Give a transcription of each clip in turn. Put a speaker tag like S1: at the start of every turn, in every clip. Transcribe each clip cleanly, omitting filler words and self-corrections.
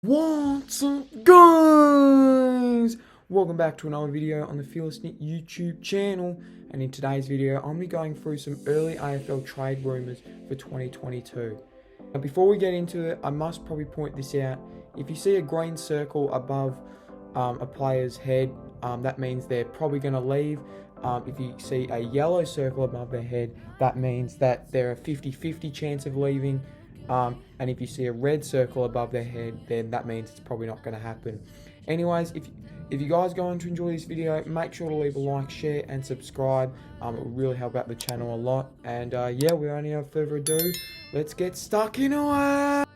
S1: What's up, guys? Welcome back to another video on the Fearless Knit YouTube channel, and in today's video I'm going to be going through some early AFL trade rumours for 2022. Now before we get into it, I must probably point this out. If you see a green circle above a player's head, that means they're probably going to leave. If you see a yellow circle above their head, that means that they're a 50-50 chance of leaving. And if you see a red circle above their head, then that means it's probably not going to happen. Anyways, if you guys are going to enjoy this video, make sure to leave a like, share and subscribe. It will really help out the channel a lot. And yeah, without any further ado, let's get stuck into it.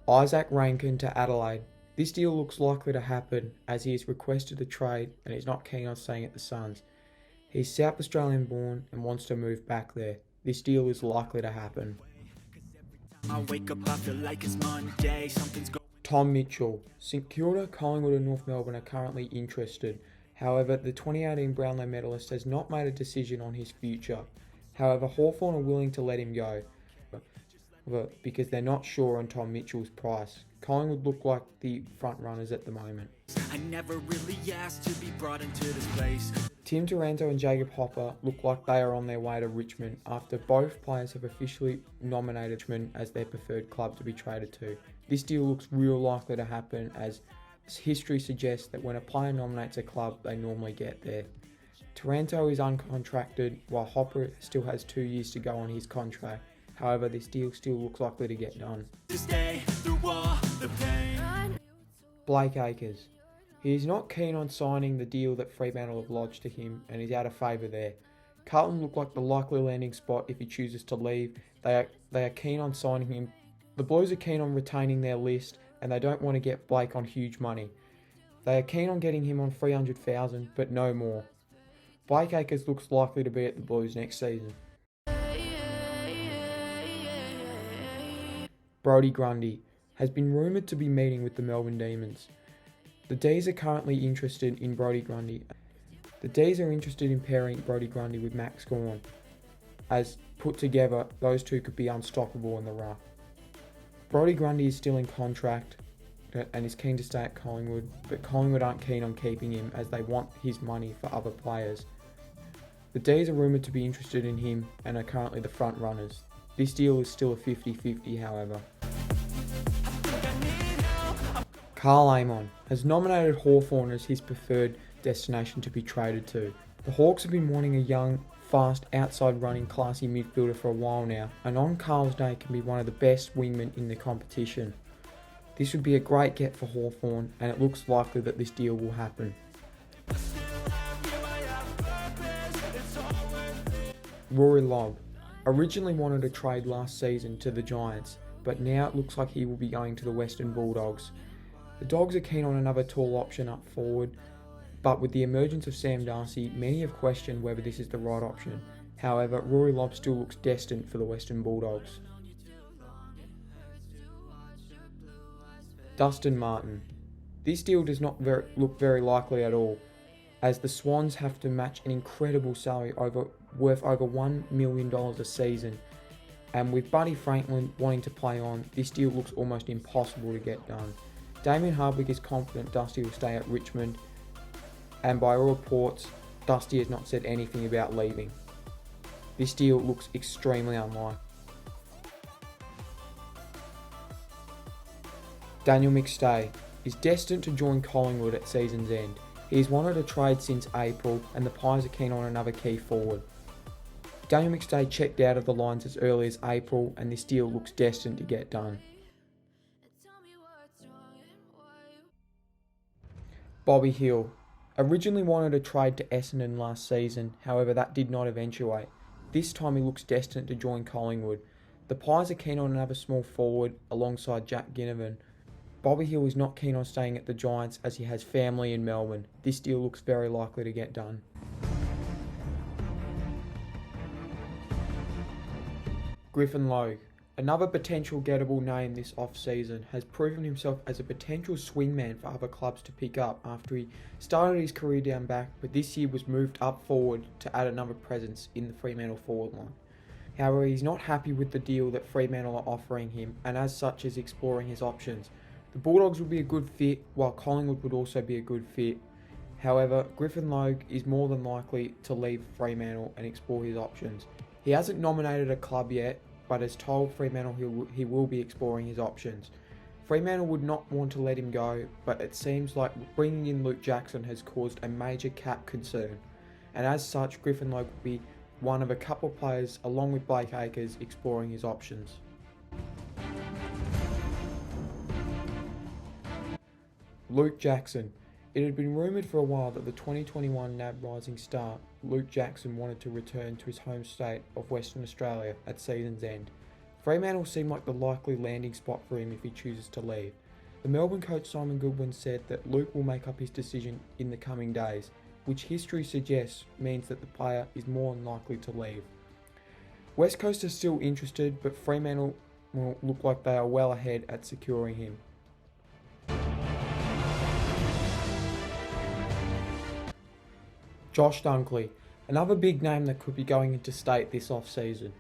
S1: Isaac Rankin to Adelaide. This deal looks likely to happen as he has requested a trade and is not keen on staying at the Suns. He's South Australian born and wants to move back there. This deal is likely to happen. Tom Mitchell. St Kilda, Collingwood and North Melbourne are currently interested. However, the 2018 Brownlow medalist has not made a decision on his future. However, Hawthorn are willing to let him go because they're not sure on Tom Mitchell's price. Collingwood look like the front runners at the moment. I never really asked to be brought into this place. Tim Taranto and Jacob Hopper look like they are on their way to Richmond after both players have officially nominated Richmond as their preferred club to be traded to. This deal looks real likely to happen as history suggests that when a player nominates a club, they normally get there. Taranto is uncontracted while Hopper still has 2 years to go on his contract. However, this deal still looks likely to get done. Blake Acres. He is not keen on signing the deal that Fremantle have lodged to him and is out of favour there. Carlton look like the likely landing spot if he chooses to leave. They are keen on signing him. The Blues are keen on retaining their list and they don't want to get Blake on huge money. They are keen on getting him on $300,000 but no more. Blake Acres looks likely to be at the Blues next season. Brodie Grundy has been rumoured to be meeting with the Melbourne Demons. The D's are currently interested in Brodie Grundy. The D's are interested in pairing Brodie Grundy with Max Gawn, as put together, those two could be unstoppable in the ruck. Brodie Grundy is still in contract and is keen to stay at Collingwood, but Collingwood aren't keen on keeping him as they want his money for other players. The D's are rumoured to be interested in him and are currently the front runners. This deal is still a 50-50, however. Karl Amon has nominated Hawthorn as his preferred destination to be traded to. The Hawks have been wanting a young, fast, outside-running, classy midfielder for a while now, and on Karl's day can be one of the best wingmen in the competition. This would be a great get for Hawthorn, and it looks likely that this deal will happen. Rory Lobb originally wanted a trade last season to the Giants, but now it looks like he will be going to the Western Bulldogs. The Dogs are keen on another tall option up forward, but with the emergence of Sam Darcy, many have questioned whether this is the right option. However, Rory Lobb still looks destined for the Western Bulldogs. Dustin Martin. This deal does not look very likely at all, as the Swans have to match an incredible salary worth over $1 million a season, and with Buddy Franklin wanting to play on, this deal looks almost impossible to get done. Damien Hardwick is confident Dusty will stay at Richmond, and by all reports, Dusty has not said anything about leaving. This deal looks extremely unlikely. Daniel McStay is destined to join Collingwood at season's end. He has wanted a trade since April, and the Pies are keen on another key forward. Daniel McStay checked out of the lines as early as April, and this deal looks destined to get done. Bobby Hill originally wanted a trade to Essendon last season, however that did not eventuate. This time he looks destined to join Collingwood. The Pies are keen on another small forward alongside Jack Ginnivan. Bobby Hill is not keen on staying at the Giants as he has family in Melbourne. This deal looks very likely to get done. Griffin Logue, another potential gettable name this off-season, has proven himself as a potential swingman for other clubs to pick up after he started his career down back, but this year was moved up forward to add another presence in the Fremantle forward line. However, he's not happy with the deal that Fremantle are offering him, and as such is exploring his options. The Bulldogs would be a good fit, while Collingwood would also be a good fit. However, Griffin Logue is more than likely to leave Fremantle and explore his options. He hasn't nominated a club yet, but has told Fremantle he will be exploring his options. Fremantle would not want to let him go, but it seems like bringing in Luke Jackson has caused a major cap concern, and as such Griffin Logue will be one of a couple of players, along with Blake Acres, exploring his options. Luke Jackson. It had been rumoured for a while that the 2021 NAB Rising Star, Luke Jackson, wanted to return to his home state of Western Australia at season's end. Fremantle seemed like the likely landing spot for him if he chooses to leave. The Melbourne coach Simon Goodwin said that Luke will make up his decision in the coming days, which history suggests means that the player is more than likely to leave. West Coast are still interested, but Fremantle will look like they are well ahead at securing him. Josh Dunkley, another big name that could be going into state this off-season.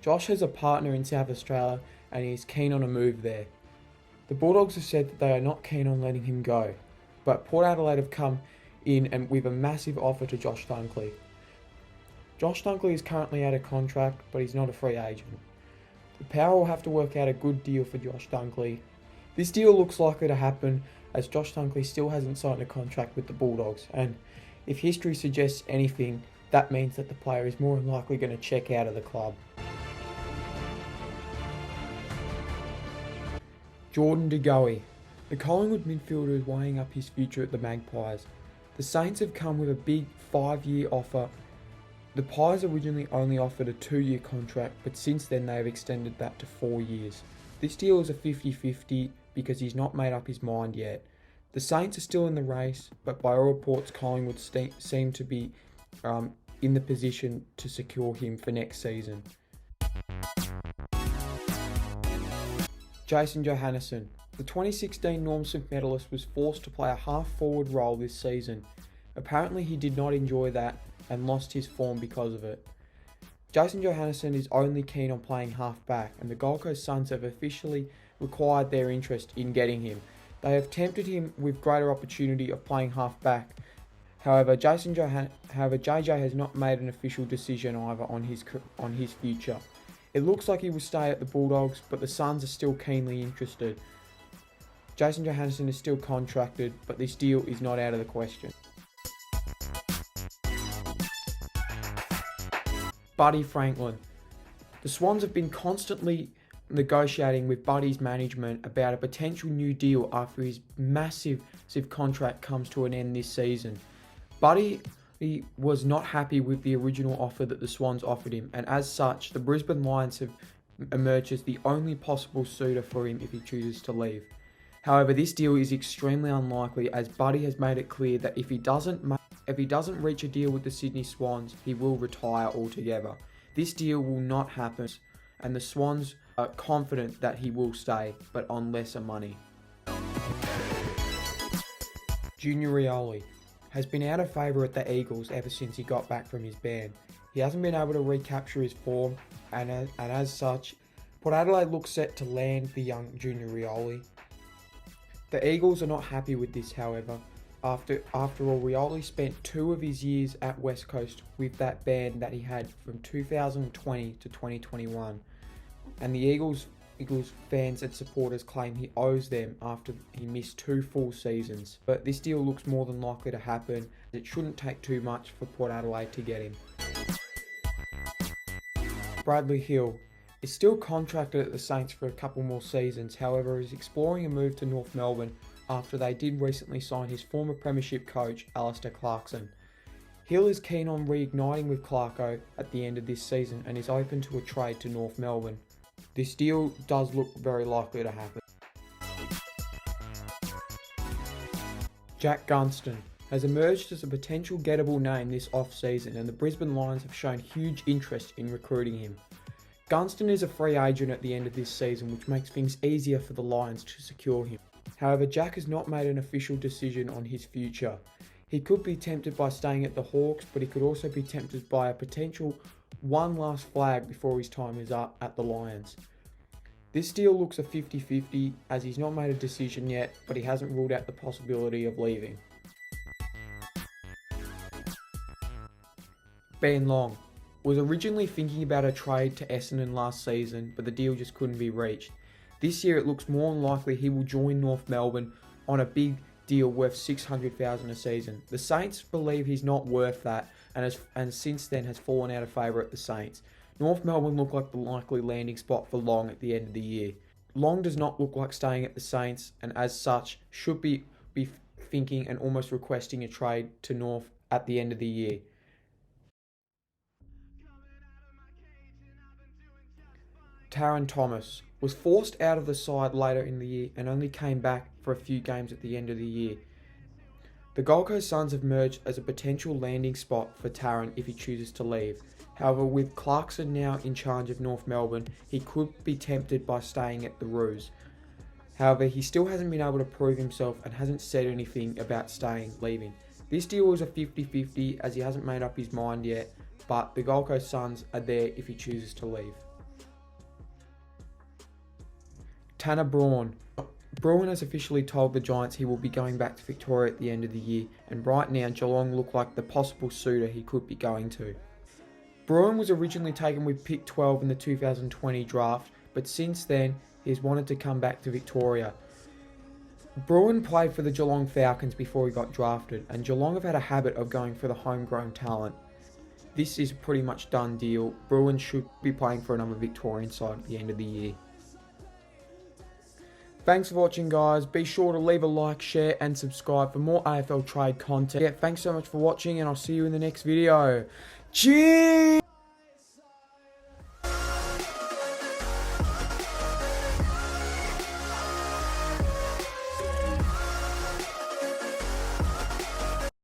S1: Josh has a partner in South Australia and he is keen on a move there. The Bulldogs have said that they are not keen on letting him go, but Port Adelaide have come in and with a massive offer to Josh Dunkley. Josh Dunkley is currently out of contract, but he's not a free agent. The Power will have to work out a good deal for Josh Dunkley. This deal looks likely to happen as Josh Dunkley still hasn't signed a contract with the Bulldogs, and if history suggests anything, that means that the player is more than likely going to check out of the club. Jordan De Goey. The Collingwood midfielder is weighing up his future at the Magpies. The Saints have come with a big 5-year offer. The Pies originally only offered a 2-year contract, but since then they have extended that to 4 years. This deal is a 50-50 because he's not made up his mind yet. The Saints are still in the race, but by all reports Collingwood seem to be in the position to secure him for next season. Jason Johannisen. The 2016 Norm Smith medalist was forced to play a half-forward role this season. Apparently he did not enjoy that and lost his form because of it. Jason Johannisen is only keen on playing half-back, and the Gold Coast Suns have officially required their interest in getting him. They have tempted him with greater opportunity of playing half-back. However, JJ has not made an official decision either on his future. It looks like he will stay at the Bulldogs, but the Suns are still keenly interested. Jason Johannisen is still contracted, but this deal is not out of the question. Buddy Franklin. The Swans have been constantly negotiating with Buddy's management about a potential new deal after his massive contract comes to an end this season. Buddy was not happy with the original offer that the Swans offered him, and as such, the Brisbane Lions have emerged as the only possible suitor for him if he chooses to leave. However, this deal is extremely unlikely as Buddy has made it clear that if he doesn't reach a deal with the Sydney Swans, he will retire altogether. This deal will not happen, and the Swans are confident that he will stay, but on lesser money. Junior Rioli has been out of favour at the Eagles ever since he got back from his ban. He hasn't been able to recapture his form, and as such, Port Adelaide looks set to land the young Junior Rioli. The Eagles are not happy with this, however. After all, Rioli spent 2 of his years at West Coast with that ban that he had from 2020 to 2021. And the Eagles fans and supporters claim he owes them after he missed 2 full seasons. But this deal looks more than likely to happen. It shouldn't take too much for Port Adelaide to get him. Bradley Hill is still contracted at the Saints for a couple more seasons, however is exploring a move to North Melbourne after they did recently sign his former premiership coach Alistair Clarkson. Hill is keen on reigniting with Clarko at the end of this season and is open to a trade to North Melbourne. This deal does look very likely to happen. Jack Gunston has emerged as a potential gettable name this off-season, and the Brisbane Lions have shown huge interest in recruiting him. Gunston is a free agent at the end of this season, which makes things easier for the Lions to secure him. However, Jack has not made an official decision on his future. He could be tempted by staying at the Hawks, but he could also be tempted by a potential one last flag before his time is up at the Lions. This deal looks a 50-50 as he's not made a decision yet, but he hasn't ruled out the possibility of leaving. Ben Long was originally thinking about a trade to Essendon last season, but the deal just couldn't be reached. This year it looks more than likely he will join North Melbourne on a big deal worth $600,000 a season. The Saints believe he's not worth that and since then has fallen out of favour at the Saints. North Melbourne look like the likely landing spot for Long at the end of the year. Long does not look like staying at the Saints and as such should be thinking and almost requesting a trade to North at the end of the year. Taran Thomas was forced out of the side later in the year and only came back for a few games at the end of the year. The Gold Coast Suns have emerged as a potential landing spot for Taran if he chooses to leave. However, with Clarkson now in charge of North Melbourne, he could be tempted by staying at the Roos. However, he still hasn't been able to prove himself and hasn't said anything about leaving. This deal is a 50-50 as he hasn't made up his mind yet, but the Gold Coast Suns are there if he chooses to leave. Tanner Bruhn. Bruhn has officially told the Giants he will be going back to Victoria at the end of the year, and right now Geelong look like the possible suitor he could be going to. Bruhn was originally taken with pick 12 in the 2020 draft, but since then he has wanted to come back to Victoria. Bruhn played for the Geelong Falcons before he got drafted, and Geelong have had a habit of going for the homegrown talent. This is a pretty much done deal. Bruhn should be playing for another Victorian side at the end of the year. Thanks for watching, guys. Be sure to leave a like, share and subscribe for more AFL trade content. Yeah, thanks so much for watching and I'll see you in the next video. Cheers!